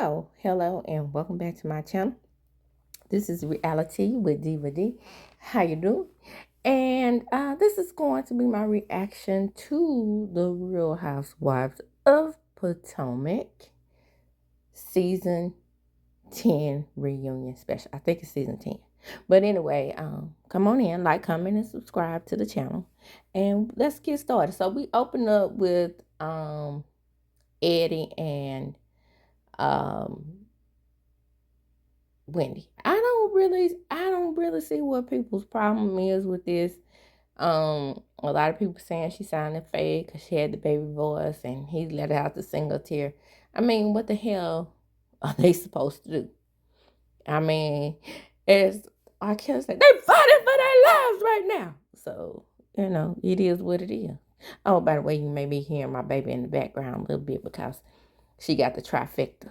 So, hello and welcome back to my channel. This is Reality with Diva D. How you doing? And this is going to be my reaction to the Real Housewives of Potomac Season 10 reunion special. I think it's Season 10. But anyway, come on in, like, comment, and subscribe to the channel. And let's get started. So we open up with Eddie and Wendy. I don't really see what people's problem is with this. A lot of people saying she sounded fake because she had the baby voice and he let out the single tear. I mean, what the hell are they supposed to do? I mean, as I can't say, they fighting for their lives right now. So, it is what it is. Oh, by the way, you may be hearing my baby in the background a little bit because she got the trifecta.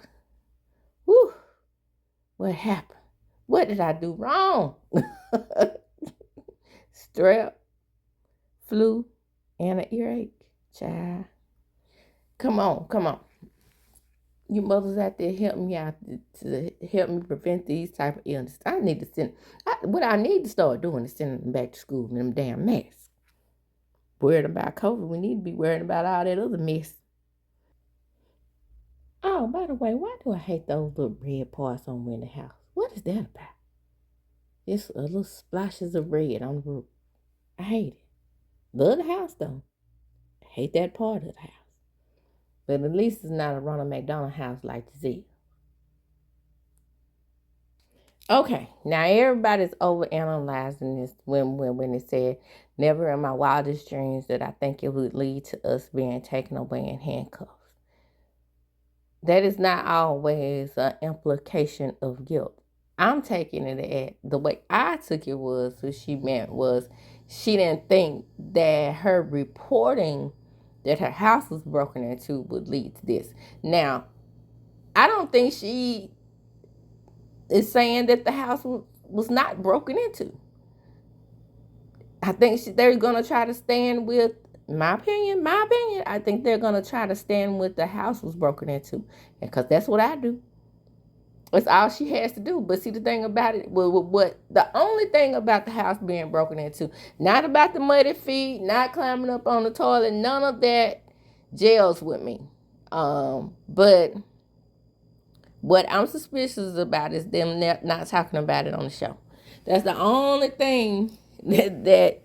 Whew. What happened? What did I do wrong? Strep, flu, and an earache. Child. Come on. You mothers out there, help me out to help me prevent these type of illnesses. I need to what I need to start doing is sending them back to school in them damn masks. Worried about COVID, we need to be worried about all that other mess. Oh, by the way, why do I hate those little red parts on Wendy house? What is that about? Just a little splashes of red on the roof. I hate it. Love the house though. I hate that part of the house. But at least it's not a Ronald McDonald house like GIZELLE. Okay, now everybody's overanalyzing this when it said, never in my wildest dreams that I think it would lead to us being taken away in handcuffs. That is not always an implication of guilt. I'm taking it at the way I took it was what she meant was she didn't think that her reporting that her house was broken into would lead to this. Now, I don't think she is saying that the house was not broken into. I think they're going to try to stand with, my opinion, I think they're going to try to stand with the house was broken into. Because that's what I do. That's all she has to do. But see, the thing about it, the only thing about the house being broken into, not about the muddy feet, not climbing up on the toilet, none of that gels with me. But what I'm suspicious about is them not talking about it on the show. That's the only thing that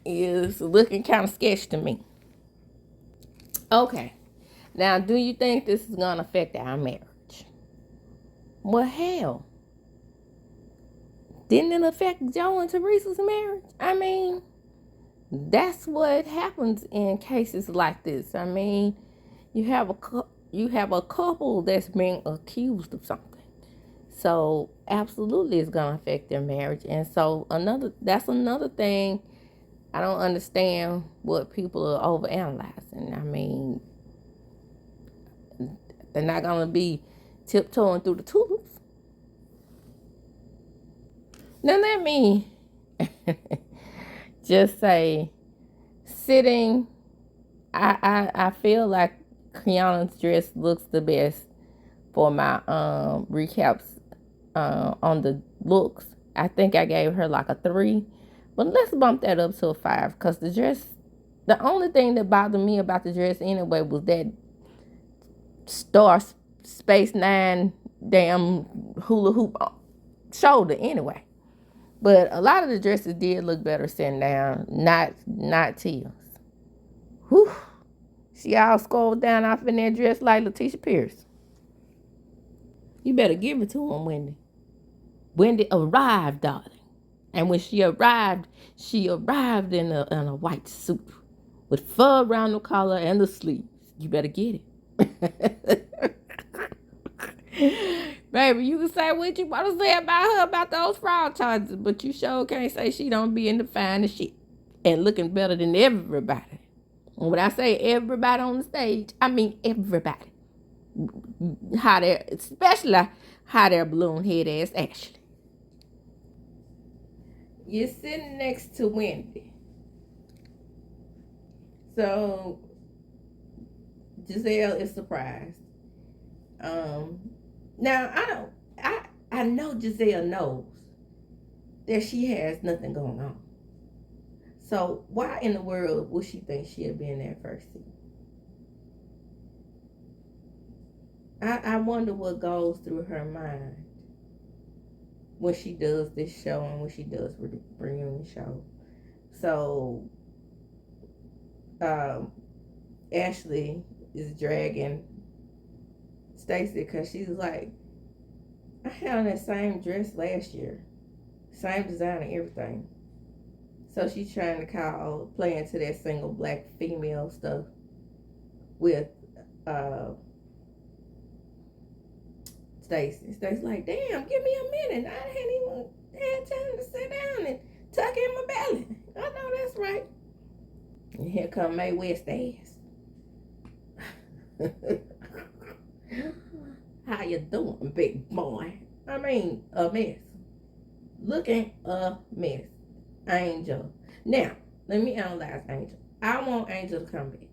is looking kind of sketchy to me. Okay. Now, do you think this is going to affect our marriage? Well, hell. Didn't it affect Joe and Teresa's marriage? I mean, that's what happens in cases like this. I mean, you have a couple that's being accused of something. So absolutely it's gonna affect their marriage. And so that's another thing I don't understand what people are overanalyzing. I mean, they're not gonna be tiptoeing through the tulips. Now let me just say, I feel like Kiana's dress looks the best for my recaps on the looks. I think I gave her like a 3, but let's bump that up to a 5 because the only thing that bothered me about the dress anyway was that Star Space 9 damn hula hoop shoulder anyway. But a lot of the dresses did look better sitting down, not Tia's. Whew. She all scrolled down off in that dress like Letitia Pierce. You better give it to him, Wendy. Wendy arrived, darling. And when she arrived in a white suit with fur around the collar and the sleeves. You better get it. Baby, you can say what you want to say about her, about those fraud charges, but you sure can't say she don't be in the finest shit and looking better than everybody. And when I say everybody on the stage, I mean everybody. Especially hot air balloon head ass Ashley. You're sitting next to Wendy. So Gizelle is surprised. Now, I know Giselle knows that she has nothing going on. So why in the world would she think she'll be in that first season? I wonder what goes through her mind when she does this show and when she does the reunion show. So Ashley is dragging Stacy because she's like, I had on that same dress last year, same design and everything. So she's trying to play into that single black female stuff with Stacy. Stacy's like, damn, give me a minute. I hadn't even had time to sit down and tuck in my belly. I know that's right. And here come Mae West ass. How you doing, big boy? I mean, a mess. Looking a mess. Angel. Now, let me analyze Angel. I want Angel to come back.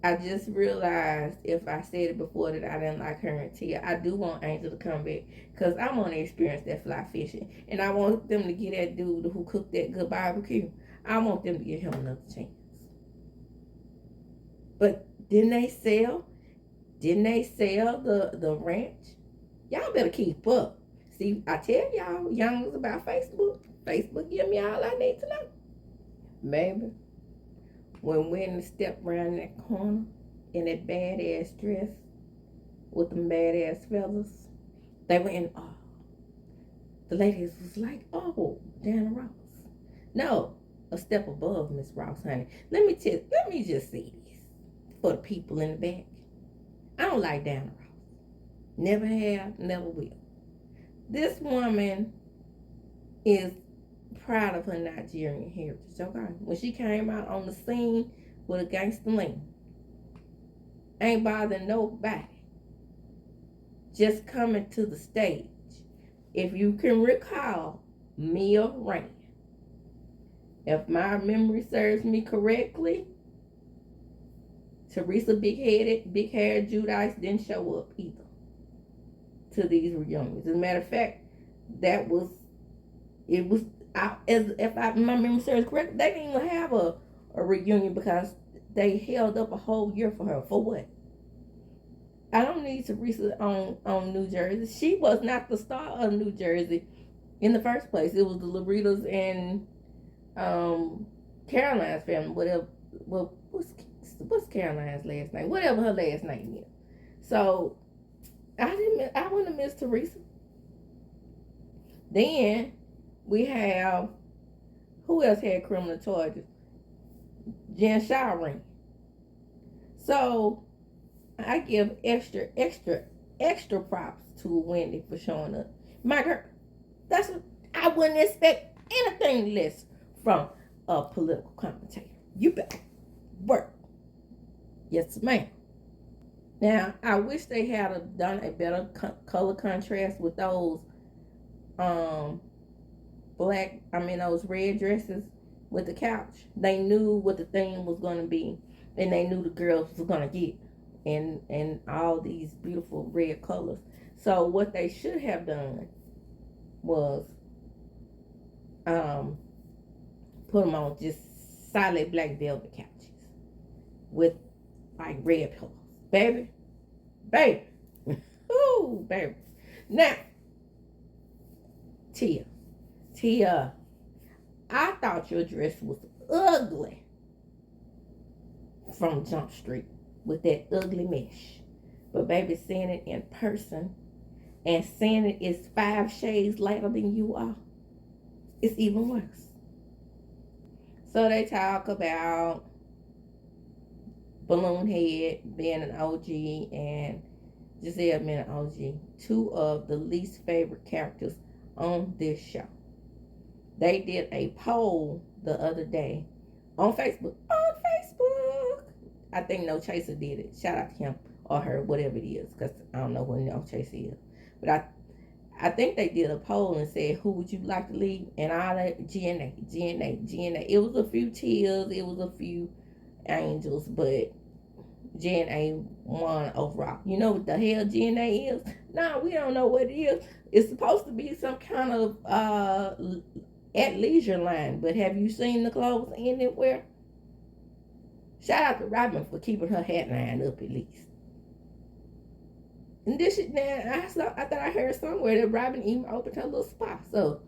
I just realized, if I said it before, that I didn't like her and Tia. I do want Angel to come back because I want to experience that fly fishing. And I want them to get that dude who cooked that good barbecue. I want them to give him another chance. But didn't they sell the ranch? Y'all better keep up. See, I tell y'all youngers about Facebook. Facebook give me all I need to know. Baby, when Wendy stepped around that corner in that badass dress with them badass feathers, they were in awe. The ladies was like, oh, Diana Ross. No, a step above Miss Ross, honey. Let me just say this for the people in the back. I don't like Diana Ross. Never have, never will. This woman is proud of her Nigerian heritage, okay? When she came out on the scene with a gangster lean, ain't bothering nobody. Just coming to the stage. If you can recall, Mia ran. If my memory serves me correctly, Teresa Big Hair Judice didn't show up either to these reunions. As a matter of fact, if my memory serves correct, they didn't even have a reunion because they held up a whole year for her. For what? I don't need Teresa on New Jersey. She was not the star of New Jersey in the first place. It was the Loritas and Caroline's family. Whatever. Well, what's Caroline's last name? Whatever her last name is. So I wouldn't have missed Teresa. Then we have, who else had criminal charges? Jen Shireen. So I give extra props to Wendy for showing up. My girl, I wouldn't expect anything less from a political commentator. You better work. Yes, ma'am. Now, I wish they had done a better color contrast with those those red dresses with the couch. They knew what the theme was going to be, and they knew the girls was going to get in all these beautiful red colors. So what they should have done was put them on just solid black velvet couches with like red pillows. Baby. Ooh, baby. Now, Tia, I thought your dress was ugly from Jump Street with that ugly mesh. But baby, seeing it in person and seeing it is 5 shades lighter than you are, it's even worse. So they talk about Balloon Head being an OG and Giselle being an OG. 2 of the least favorite characters on this show. They did a poll the other day on Facebook. I think No Chaser did it. Shout out to him or her, whatever it is, because I don't know who No Chaser is. But I think they did a poll and said, who would you like to lead? And all that, GNA. It was a few tears, it was a few angels, but GNA won overall. You know what the hell GNA is? No, we don't know what it is. It's supposed to be some kind of at leisure line, but have you seen the clothes anywhere? Shout out to Robin for keeping her hat line up at least. And this shit, now I thought I heard somewhere that Robin even opened her little spot. So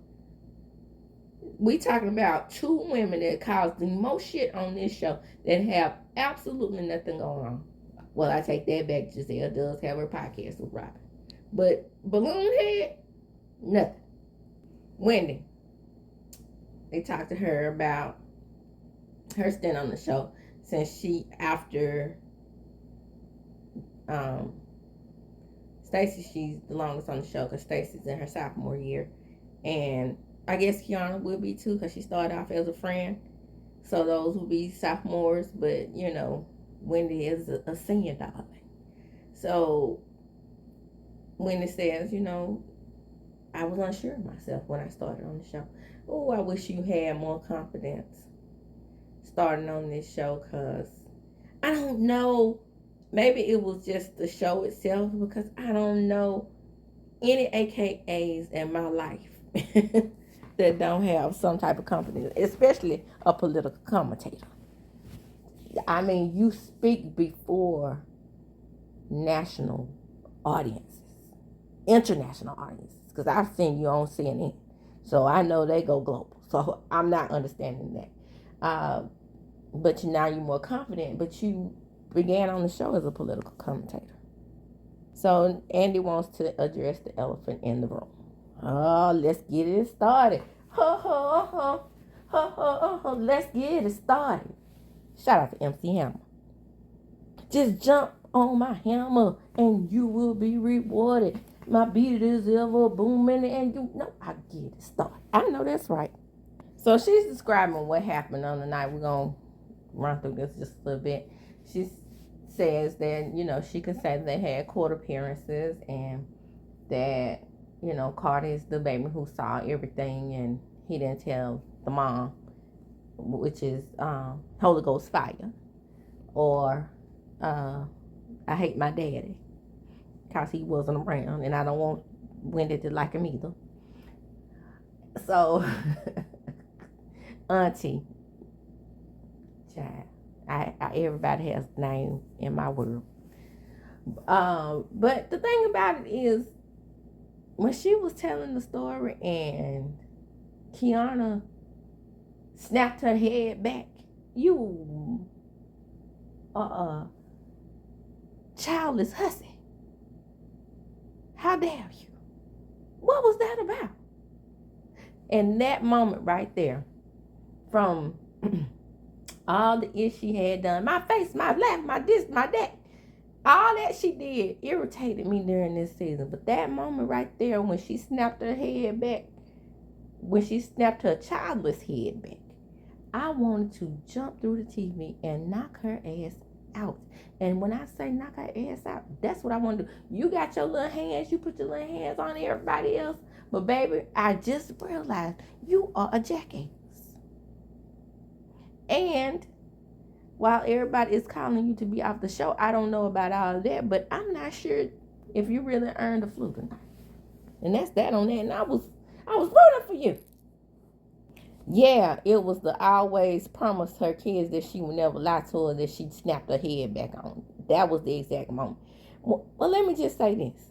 we talking about two women that cause the most shit on this show that have absolutely nothing going on. Well, I take that back. Giselle does have her podcast with Robin, but Balloon Head, nothing. Wendy, they talked to her about her stint on the show since she after Stacy, she's the longest on the show because Stacy's in her sophomore year, and I guess Kiana will be too because she started off as a friend. So those will be sophomores, but you know, Wendy is a senior darling. So Wendy says, you know, I was unsure of myself when I started on the show. Oh, I wish you had more confidence starting on this show because I don't know. Maybe it was just the show itself because I don't know any AKAs in my life that don't have some type of company, especially a political commentator. I mean, you speak before national audiences, international audiences, because I've seen you on CNN, so I know they go global. So I'm not understanding that. But now you're more confident, but you began on the show as a political commentator. So Andy wants to address the elephant in the room. Oh, let's get it started. Let's get it started. Shout out to MC Hammer. Just jump on my hammer and you will be rewarded. My beat is ever booming and you know I get it started. I know that's right. So she's describing what happened on the night. We're going to run through this just a little bit. She says that, you know, she could say they had court appearances and that, you know, Carter is the baby who saw everything and he didn't tell the mom, which is Holy Ghost fire, or I hate my daddy because he wasn't around and I don't want Wendy to like him either. So Auntie, child, I everybody has a name in my world. But the thing about it is, when she was telling the story and Kiana snapped her head back, you childless hussy. How dare you? What was that about? And that moment right there, from all the ish she had done, my face, my laugh, my this, my that, all that she did irritated me during this season. But that moment right there, when she snapped her head back, when she snapped her childless head back, I wanted to jump through the TV and knock her ass out. And when I say knock her ass out, that's what I want to do. You got your little hands, you put your little hands on everybody else. But baby, I just realized you are a jackass. And while everybody is calling you to be off the show, I don't know about all of that, but I'm not sure if you really earned a flu tonight. And that's that on that. And I was rooting for you. Yeah, it was the always promised her kids that she would never lie to her, that she'd snapped her head back on. That was the exact moment. Well, let me just say this.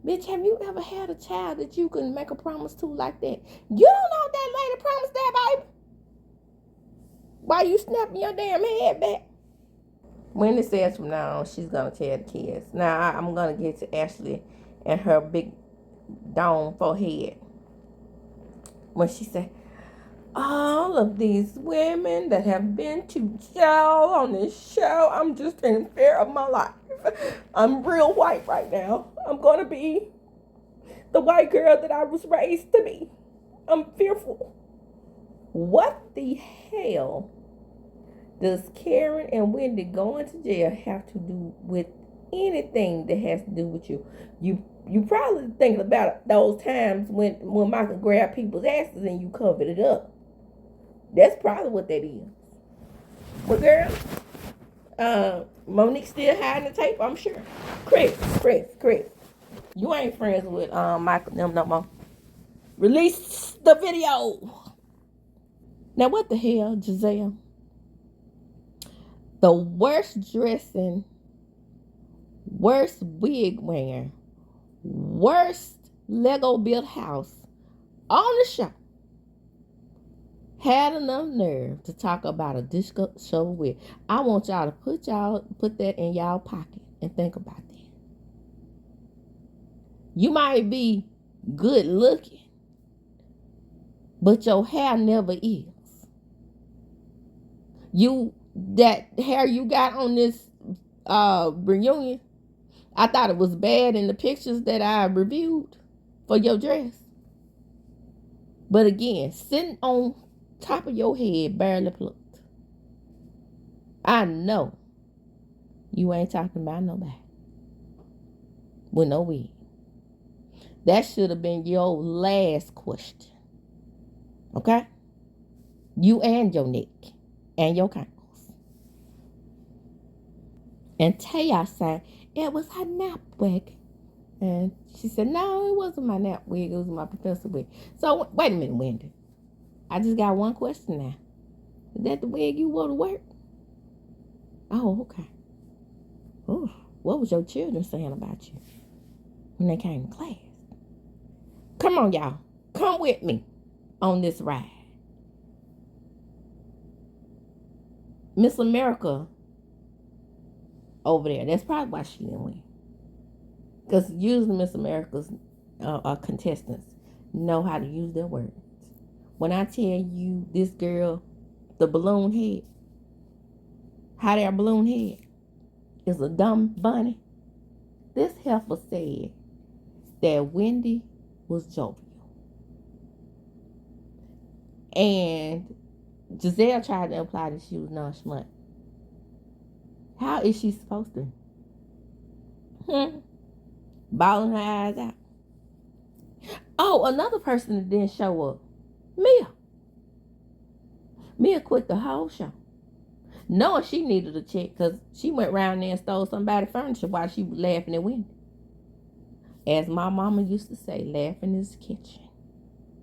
Bitch, have you ever had a child that you can make a promise to like that? You don't know that lady promised that, baby. Why you snapping your damn head back? Wendy says from now on, she's going to tell the kids. Now, I'm going to get to Ashley and her big dome forehead. When she said, all of these women that have been to jail on this show, I'm just in fear of my life. I'm real white right now. I'm going to be the white girl that I was raised to be. I'm fearful. What the hell does Karen and Wendy going to jail have to do with anything that has to do with you? You probably thinking about those times when Michael grabbed people's asses and you covered it up. That's probably what that is. But girl, Monique still hiding the tape, I'm sure. Chris. You ain't friends with Michael them no more. Release the video. Now what the hell, Giselle? The worst dressing, worst wig wearing, worst Lego built house on the show had enough nerve to talk about a disco show wig. I want y'all to put that in y'all pocket and think about that. You might be good looking, but your hair never is. That hair you got on this reunion, I thought it was bad in the pictures that I reviewed for your dress. But again, sitting on top of your head, barely plucked. I know you ain't talking about nobody with no wig. That should have been your last question. Okay? You and your neck and your ankles. And Taya said, it was her nap wig. And she said, no, it wasn't my nap wig. It was my professor wig. So, wait a minute, Wendy. I just got one question now. Is that the wig you wore to work? Oh, okay. Ooh, what was your children saying about you when they came to class? Come on, y'all. Come with me on this ride. Miss America over there. That's probably why she didn't win. Because usually Miss America's contestants know how to use their words. When I tell you this girl, the balloon head, hot air balloon head, is a dumb bunny, this heifer said that Wendy was jovial. And Giselle tried to imply that she was nonchalant. How is she supposed to? Bawling her eyes out. Oh, another person that didn't show up. Mia. Mia quit the whole show. Knowing she needed a check because she went around there and stole somebody's furniture while she was laughing at Wendy. As my mama used to say, laughing is the kitchen.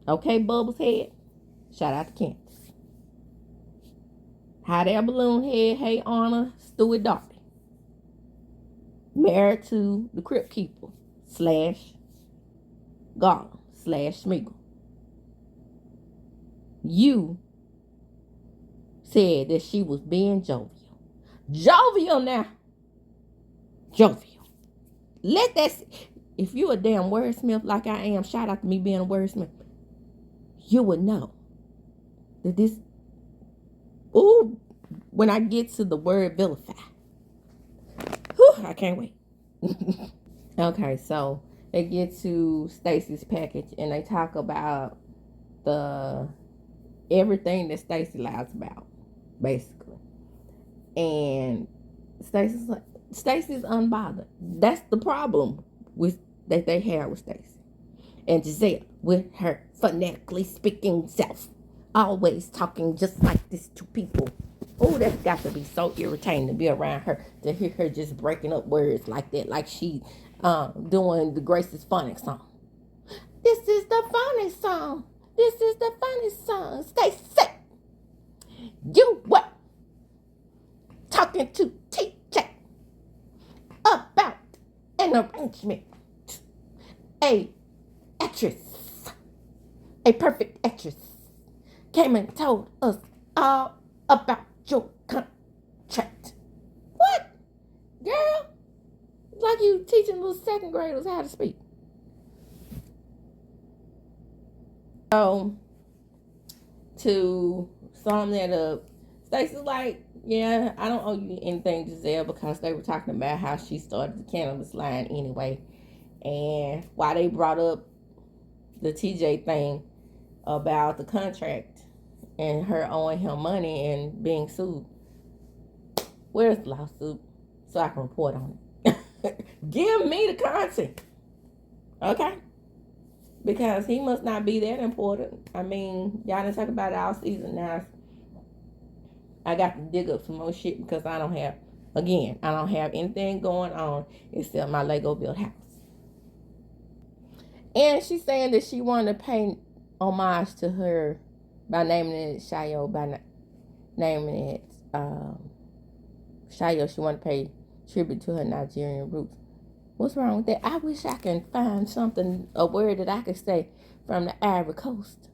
Okay, Bubbles head. Shout out to Candace. Hot air balloon head. Hey, Anna. Stewie Darby. Married to the Crypt Keeper / Garland / Schmiegel. You said that she was being jovial. Jovial now. Jovial. Let that... If you a damn wordsmith like I am, shout out to me being a wordsmith, you would know that this... Ooh, when I get to the word vilify. Whew, I can't wait. Okay, so they get to Stacy's package and they talk about everything that Stacy lies about, basically. And Stacy's unbothered. That's the problem that they have with Stacy. And Giselle, with her phonetically speaking self, always talking just like this to people. Oh, that's got to be so irritating to be around her, to hear her just breaking up words like that, like she doing the Grace's Phonic song. This is the funny song. This is the funny song. Stacy, you what? Talking to TJ about an arrangement. A perfect actress, came and told us all about your contract. What? Girl, it's like you teaching little second graders how to speak. So, to sum that up, Stacey's like, yeah, I don't owe you anything, Giselle, because they were talking about how she started the cannabis line anyway. And why they brought up the TJ thing about the contract and her owing him money and being sued. Where's the lawsuit? So I can report on it. Give me the content. Okay? Because he must not be that important. I mean, y'all didn't talk about it all season now. I got to dig up some more shit because I don't have Again, I don't have anything going on except my Lego built house. And she's saying that she wanted to pay homage to her by naming it Shayo, by naming it Shayo. She wanted to pay tribute to her Nigerian roots. What's wrong with that? I wish I can find something, a word that I could say from the Ivory Coast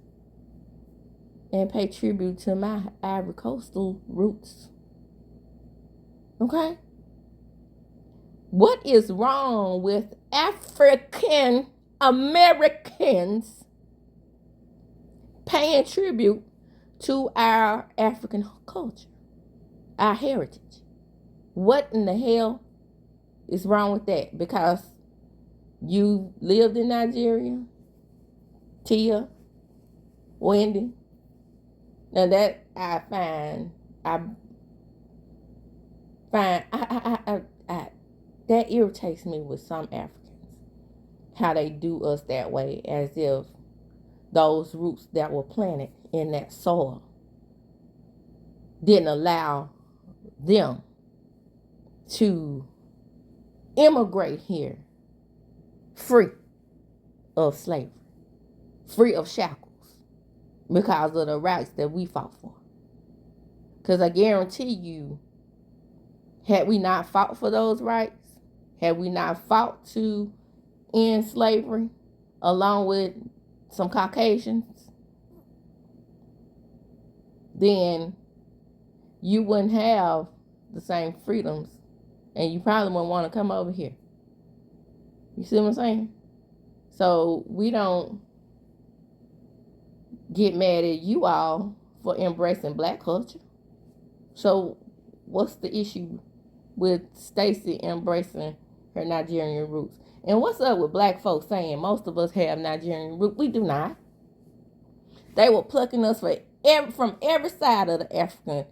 and pay tribute to my Ivory Coastal roots. Okay? What is wrong with African Americans paying tribute to our African culture, our heritage? What in the hell is wrong with that? Because you lived in Nigeria, Tia, Wendy. Now that I find that irritates me with some Africans, how they do us that way, as if those roots that were planted in that soil didn't allow them to immigrate here free of slavery, free of shackles, because of the rights that we fought for. Because I guarantee you, had we not fought for those rights, had we not fought to end slavery along with some Caucasians, then you wouldn't have the same freedoms, and you probably wouldn't want to come over here. You see what I'm saying? So we don't get mad at you all for embracing black culture. So what's the issue with Stacy embracing her Nigerian roots? And what's up with black folks saying most of us have Nigerian roots? We do not. They were plucking us from every side of the African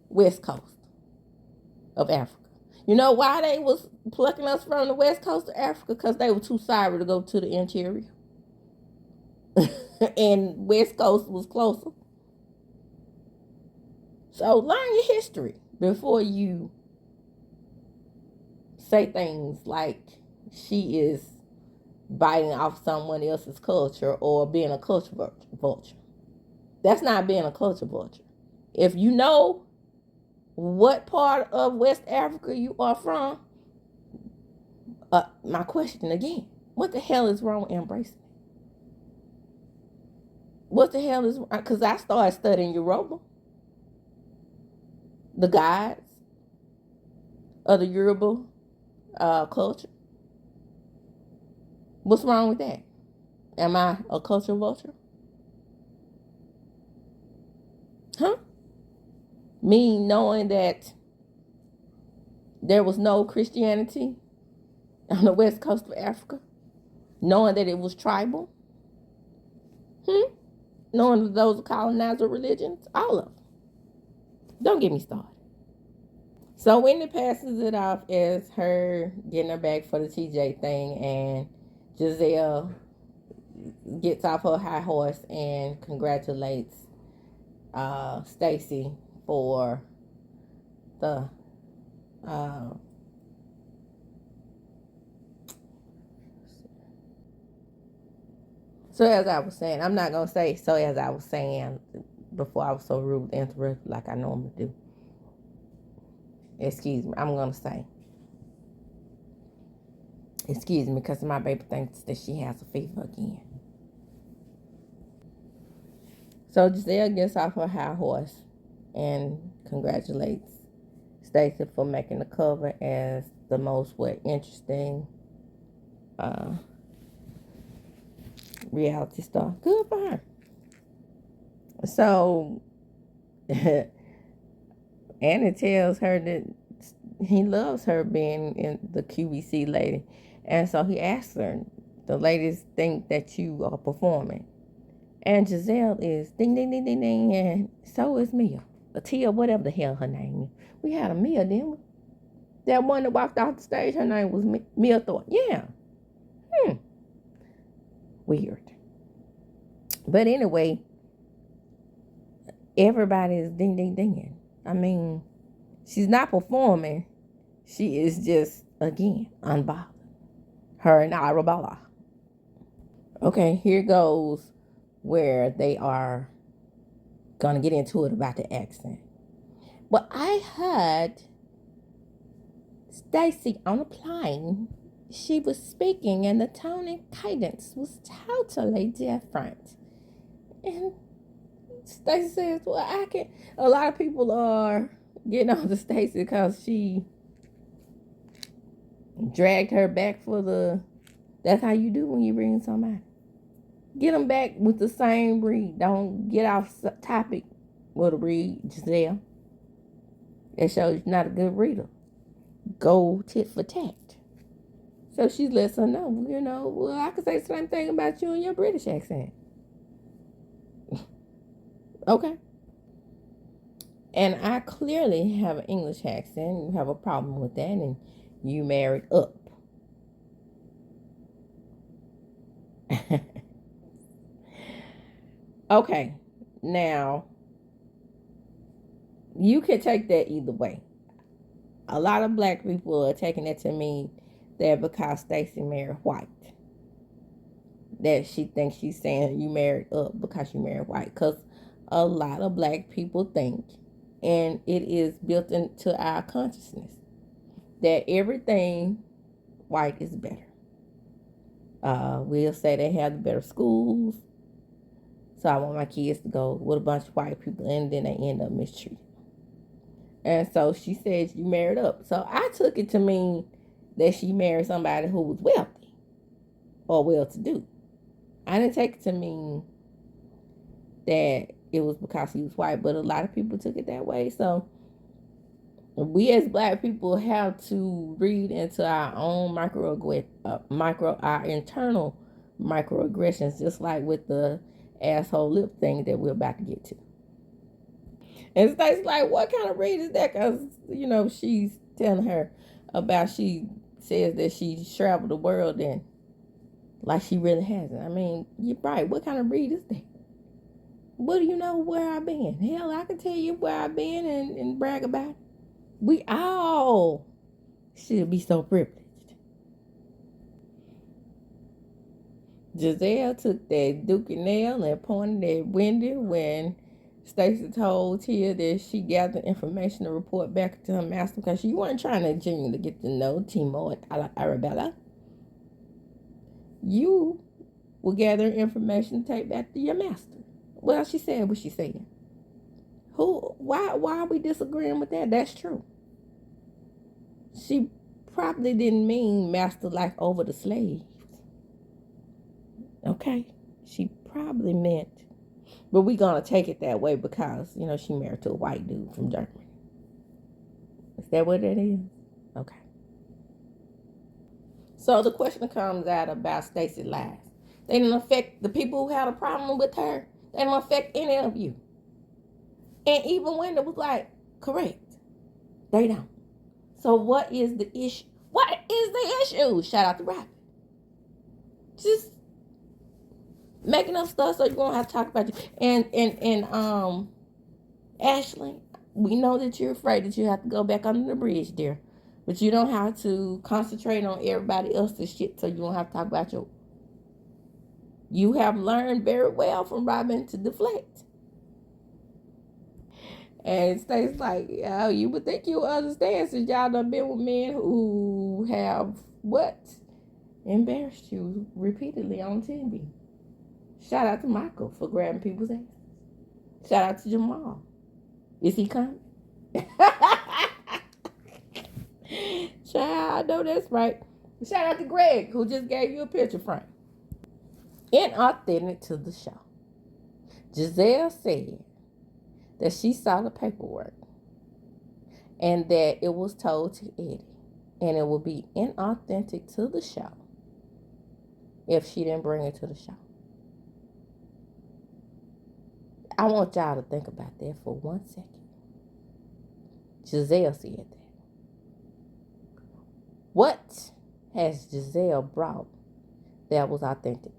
west coast of Africa. You know why they was plucking us from the west coast of Africa? Because they were too sorry to go to the interior. And west coast was closer. So learn your history before you say things like she is biting off someone else's culture or being a culture vulture. That's not being a culture vulture. If you know what part of West Africa you are from, my question again, what the hell is wrong with embracing it? What the hell is, because I started studying Yoruba, the gods of the Yoruba culture. What's wrong with that? Am I a culture vulture? Huh? Me knowing that there was no Christianity on the west coast of Africa, knowing that it was tribal, knowing that those are colonizer religions, all of them. Don't get me started. So Wendy passes it off as her getting her back for the TJ thing, and Gizelle gets off her high horse and congratulates Stacy for the so as I was saying, I'm not gonna say so as I was saying before I was so rude and interrupted like I normally do. Excuse me, I'm gonna say excuse me because my baby thinks that she has a fever again. So Giselle gets off her high horse and congratulates Stacy for making the cover as the most interesting reality star. Good for her. So Annie tells her that he loves her being in the QVC lady. And so he asks her, the ladies think that you are performing. And Giselle is ding, ding, ding, ding, ding. And so is Mia. Tia, whatever the hell her name is. We had a Mia, didn't we? That one that walked off the stage, her name was Mia Thornton. Yeah. Weird. But anyway, everybody is ding, ding, dinging. I mean, she's not performing. She is just, again, unbothered. Her and Arabella. Okay, here goes where they are going to get into it about the accent. But I heard Stacy on a plane. She was speaking and the tone and cadence was totally different. And Stacy says, well, I can. A lot of people are getting on to Stacy because she dragged her back for the. That's how you do when you bring somebody. Get them back with the same read. Don't get off topic with a read, Giselle. That shows you're not a good reader. Go tit for tat. So she lets her know, well, I could say the same thing about you and your British accent. Okay. And I clearly have an English accent. You have a problem with that, and you married up. Okay. Now, you can take that either way. A lot of black people are taking it to mean that because Stacey married white, that she thinks she's saying you married up because you married white. Because a lot of black people think, and it is built into our consciousness, that everything white is better. We'll say they have the better schools, so I want my kids to go with a bunch of white people, and then they end up mistreated. And so she says you married up. So I took it to mean that she married somebody who was wealthy or well-to-do. I didn't take it to mean that it was because he was white, but a lot of people took it that way. So we as black people have to read into our own our internal microaggressions, just like with the asshole lip thing that we're about to get to. And Stacey's like, what kind of read is that? Because, she's telling her about, she says that she's traveled the world, and like she really hasn't. I mean, you're right. What kind of read is that? What do you know where I've been? Hell, I can tell you where I've been and brag about it. We all should be so privileged. Giselle took that dookie nail and pointed at Wendy when Stacy told Tia that she gathered information to report back to her master because she wasn't trying to genuinely get to know Timo and Arabella. You will gather information to take back to your master. Well, she said what she said. Why are we disagreeing with that? That's true. She probably didn't mean master like over the slaves. Okay? She probably meant, but we're going to take it that way because, she married to a white dude from Germany. Is that what it is? Okay. So the question comes out about Stacey's lies. They didn't affect the people who had a problem with her. They didn't affect any of you. And even when it was like, correct, they don't. So what is the issue? What is the issue? Shout out to Rhop. Just making up stuff so you won't have to talk about you. And Ashley, we know that you're afraid that you have to go back under the bridge, dear. But you don't have to concentrate on everybody else's shit so you won't have to talk about your. You have learned very well from Robin to deflect. And Stacey's like, oh, you would think you understand since y'all done been with men who have what? Embarrassed you repeatedly on TV. Shout out to Michael for grabbing people's ass. Shout out to Jamal. Is he coming? Child, I know that's right. Shout out to Greg, who just gave you a picture frame. Inauthentic to the show. Giselle said that she saw the paperwork and that it was told to Eddie, and it would be inauthentic to the show if she didn't bring it to the show. I want y'all to think about that for 1 second. Giselle said that. What has Giselle brought that was authentic?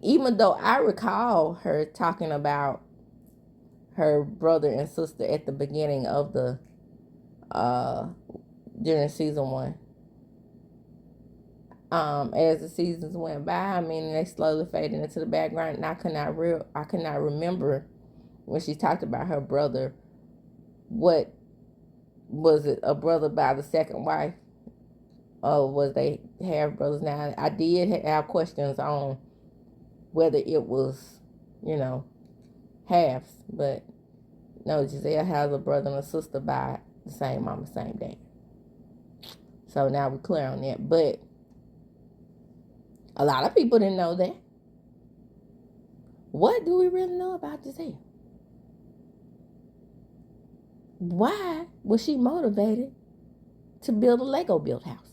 Even though I recall her talking about her brother and sister at the beginning of the during season 1. As the seasons went by, I mean, they slowly faded into the background, and I could not remember when she talked about her brother. What was it? A brother by the second wife, or was they half brothers? Now, I did have questions on whether it was, halves, but no, Gizelle has a brother and a sister by the same mama, same dad. So now we're clear on that. But a lot of people didn't know that. What do we really know about Gizelle? Why was she motivated to build a Lego built house?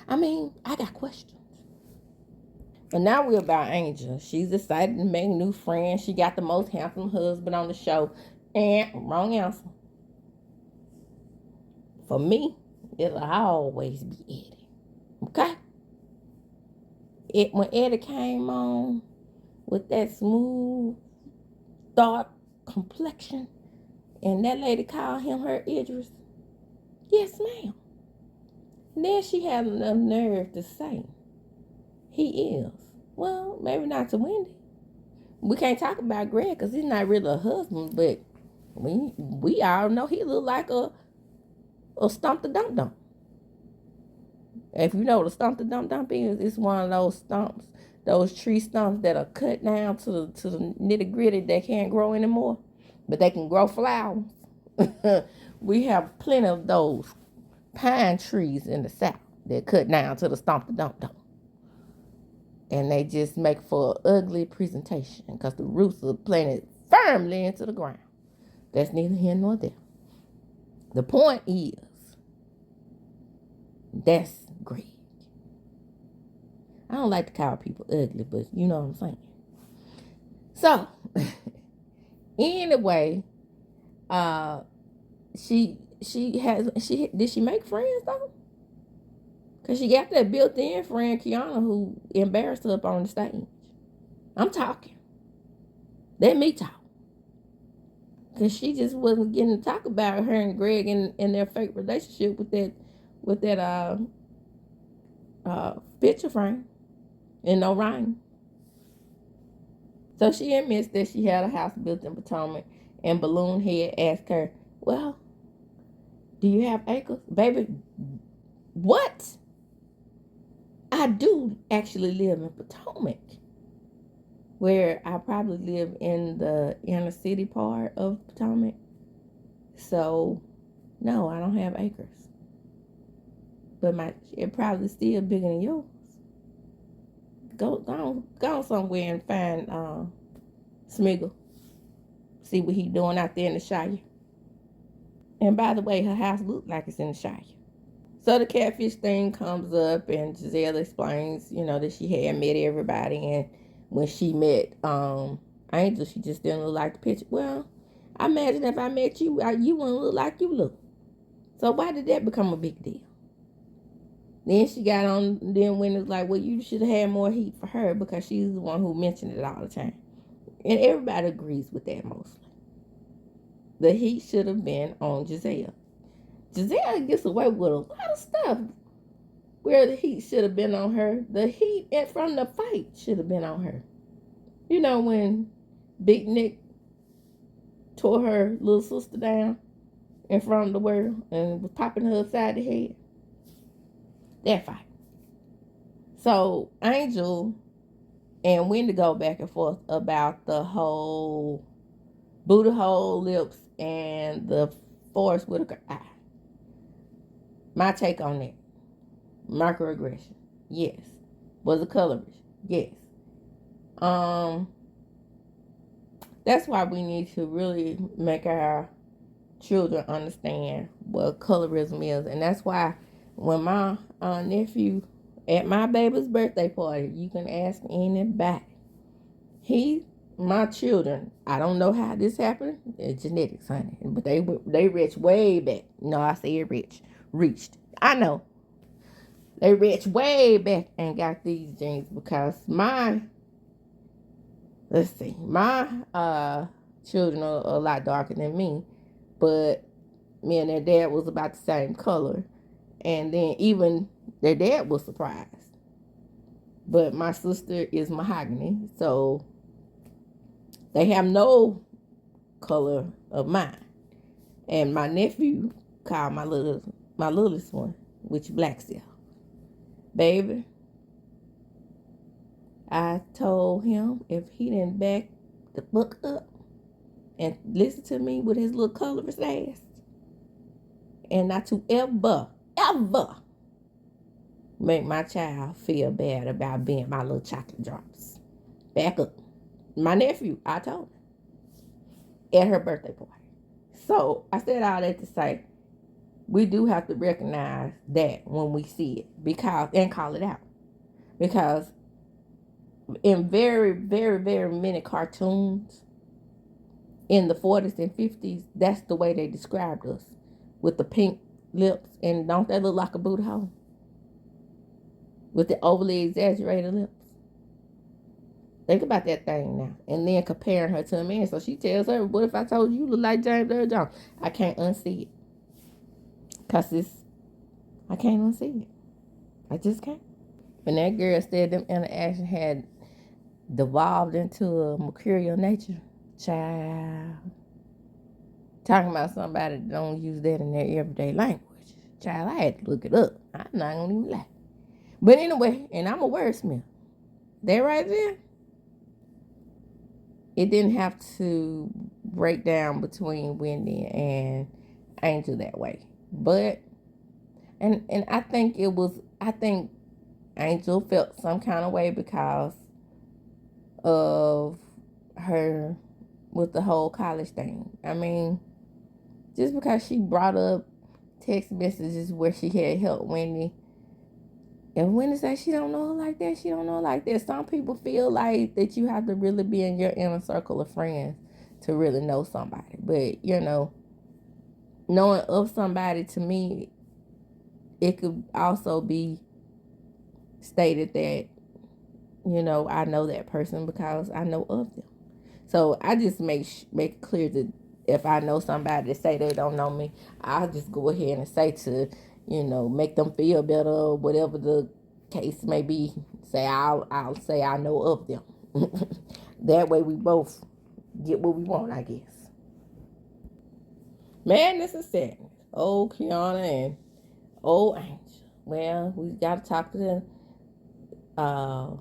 I mean, I got questions. But now we're about Angel. She's decided to make new friends. She got the most handsome husband on the show. And wrong answer. For me, it'll always be Eddie. Okay? When Eddie came on with that smooth, dark complexion, and that lady called him her Idris. Yes, ma'am. And then she had enough nerve to say, he is. Well, maybe not to Wendy. We can't talk about Greg because he's not really a husband, but we all know he look like a stump the dump dump. If you know what a stump the dump dump is, it's one of those stumps, those tree stumps that are cut down to the nitty gritty that can't grow anymore, but they can grow flowers. We have plenty of those pine trees in the South that cut down to the stump the dump dump. And they just make for an ugly presentation because the roots are planted firmly into the ground. That's neither here nor there. The point is, that's Greg. I don't like to call people ugly, but you know what I'm saying. So, anyway, did she make friends though? Cause she got that built-in friend Kiana who embarrassed her up on the stage. I'm talking. Let me talk. Cause she just wasn't getting to talk about her and Greg and their fake relationship with that picture frame and no rhyme. So she admits that she had a house built in Potomac, and Balloon Head asked her, well, do you have acres? Baby, what? I do actually live in Potomac, where I probably live in the inner city part of Potomac. So, no, I don't have acres. But it probably still bigger than yours. Go somewhere and find Smiggle. See what he doing out there in the Shire. And by the way, her house looks like it's in the Shire. So the catfish thing comes up, and Gizelle explains, that she had met everybody, and when she met Angel, she just didn't look like the picture. Well, I imagine if I met you, you wouldn't look like you look. So why did that become a big deal? Then she got on, then when it's like, well, you should have had more heat for her because she's the one who mentioned it all the time. And everybody agrees with that mostly. The heat should have been on Gizelle. Gizelle gets away with a lot of stuff where the heat should have been on her. The heat from the fight should have been on her. You know when Big Nick tore her little sister down in front of the world and was popping her upside the head? That fight. So Angel and Wendy go back and forth about the whole booty hole lips and the Forest Whitaker eye. My take on that. Microaggression. Yes. Was it colorish? Yes. That's why we need to really make our children understand what colorism is. And that's why when my nephew at my baby's birthday party, you can ask anybody. My children, I don't know how this happened. It's genetics, honey. But they reached way back. No, I said reached. I know. They reached way back and got these genes because my children are a lot darker than me, but me and their dad was about the same color. And then even their dad was surprised. But my sister is mahogany, so they have no color of mine. And my nephew called my littlest one, which black self. Baby, I told him if he didn't back the book up and listen to me with his little colorless ass, and not to ever make my child feel bad about being my little chocolate drops. Back up. My nephew, I told him at her birthday party. So I said all that to say, we do have to recognize that when we see it, and call it out. Because in very, very, very many cartoons in the 40s and 50s, that's the way they described us. With the pink lips, and don't they look like a booty hole? With the overly exaggerated lips. Think about that thing now. And then comparing her to a man. So she tells her, what if I told you look like James Earl Jones? I can't unsee it. Because I can't unsee it. I just can't. When that girl said them interaction had devolved into a mercurial nature, child. Talking about somebody that don't use that in their everyday language. Child, I had to look it up. I'm not going to even lie. But anyway, and I'm a wordsmith. That right there, it didn't have to break down between Wendy and Angel that way. But, and I think Angel felt some kind of way because of her with the whole college thing. I mean, just because she brought up text messages where she had helped Wendy, and Wendy said she don't know her like that, she don't know her like that. Some people feel like that you have to really be in your inner circle of friends to really know somebody. But, knowing of somebody, to me, it could also be stated that, I know that person because I know of them. So I just make it clear that if I know somebody that say they don't know me, I'll just go ahead and say to, make them feel better or whatever the case may be. Say I'll say I know of them. That way we both get what we want, I guess. Madness and sadness. Old Kiana and old Angel. Well, we got to talk to the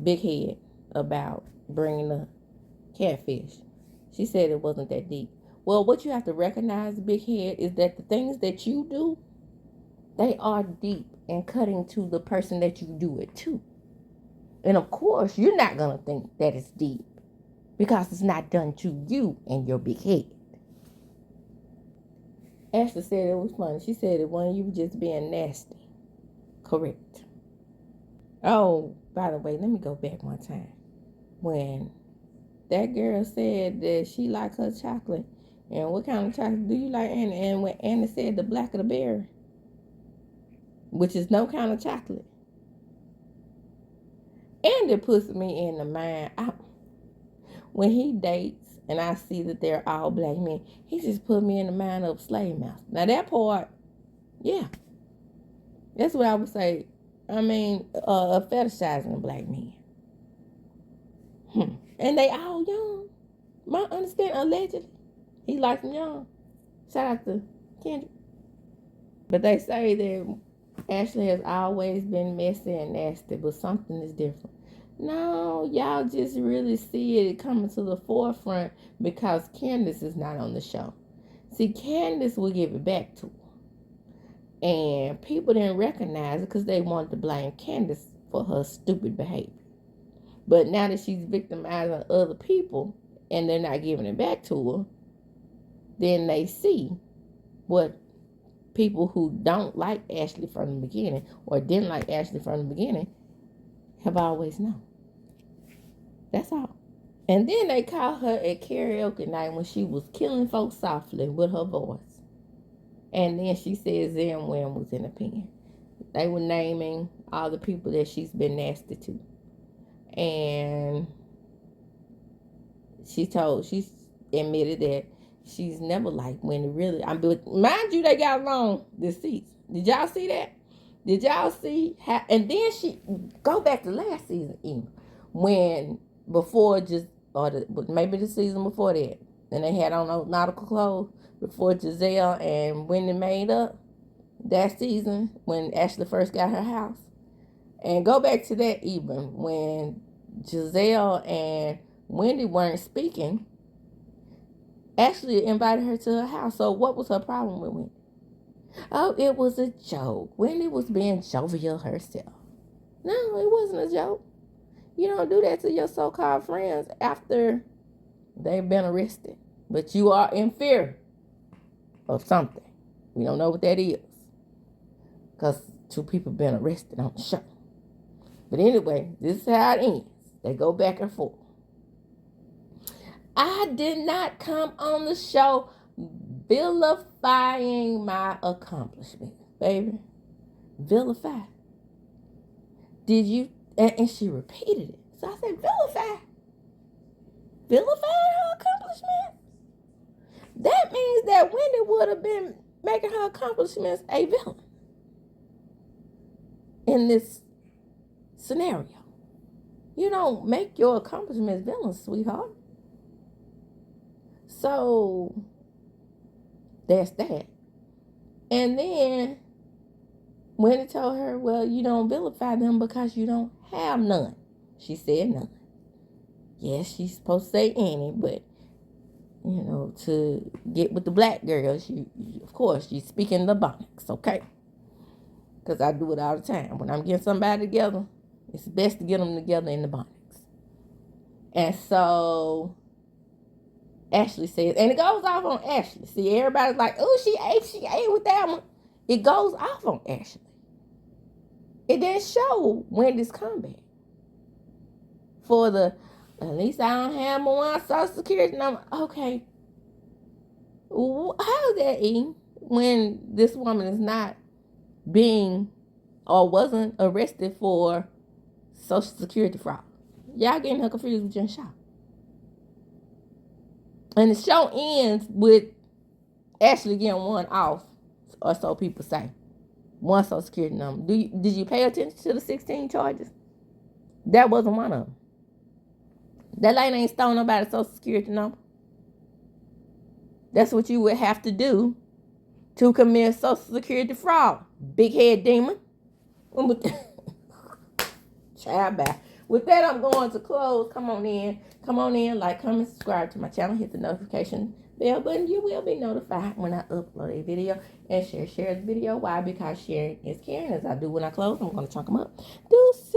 big head about bringing the catfish. She said it wasn't that deep. Well, what you have to recognize, big head, is that the things that you do, they are deep and cutting to the person that you do it to. And of course, you're not going to think that it's deep because it's not done to you and your big head. Ashley said it was funny. She said it when you were just being nasty. Correct. Oh, by the way, let me go back one time. When that girl said that she liked her chocolate, and what kind of chocolate do you like? And when Anna said the black of the berry, which is no kind of chocolate, and it puts me in the mind. When he dates and I see that they're all black men, he just put me in the mind of slave master. Now that part, yeah, that's what I would say. I mean, fetishizing black men. And they all young. My understanding, allegedly, he likes them young. Shout out to Kendrick. But they say that Ashley has always been messy and nasty, but something is different. No, y'all just really see it coming to the forefront because Candace is not on the show. See, Candace will give it back to her. And people didn't recognize it because they wanted to blame Candace for her stupid behavior. But now that she's victimizing other people and they're not giving it back to her, then they see what people who don't like Ashley from the beginning or didn't like Ashley from the beginning have always known. That's all. And then they caught her at karaoke night when she was killing folks softly with her voice. And then she says Zen Wynn was in the pen. They were naming all the people that she's been nasty to. And she admitted that she's never like Wendy, really. But mind you, they got along this season. Did y'all see that? Did y'all see how? And then she go back to last season, even when before just maybe the season before that, and they had on those nautical clothes before Giselle and Wendy made up that season when Ashley first got her house. And go back to that even when Giselle and Wendy weren't speaking. Ashley invited her to her house. So what was her problem with Wendy? Oh, it was a joke. Wendy was being jovial herself. No, it wasn't a joke. You don't do that to your so-called friends after they've been arrested. But you are in fear of something. We don't know what that is. Because 2 people been arrested on the show. But anyway, this is how it ends. They go back and forth. I did not come on the show vilifying my accomplishment, baby. Vilify. Did you? And she repeated it. So I said, vilify. Vilifying her accomplishment? That means that Wendy would have been making her accomplishments a villain in this scenario. You don't make your accomplishments villains, sweetheart. So that's that. And then Wendy told her, well, you don't vilify them because you don't have none. She said none. Yes, she's supposed to say any, but you know, to get with the black girls, of course, she's speaking the bonics, okay? Because I do it all the time. When I'm getting somebody together, it's best to get them together in the bonics. And so Ashley says, and it goes off on Ashley. See, everybody's like, oh, she ate with that one. It goes off on Ashley. It didn't show Wendy's comeback. For the, at least I don't have my social security number. Okay. How is that, E? When this woman is not being or wasn't arrested for social security fraud. Y'all getting her confused with Jen Shaw. And the show ends with Ashley getting one off, or so people say. One social security number. Did you pay attention to the 16 charges? That wasn't one of them. That lady ain't stole nobody's social security number. That's what you would have to do to commit social security fraud. Big head demon. Child back. With that, I'm going to close. Come on in, like, comment, subscribe to my channel, hit the notification bell button. You will be notified when I upload a video, and share the video. Why? Because sharing is caring. As I do when I close, I'm going to chunk them up. Deuces.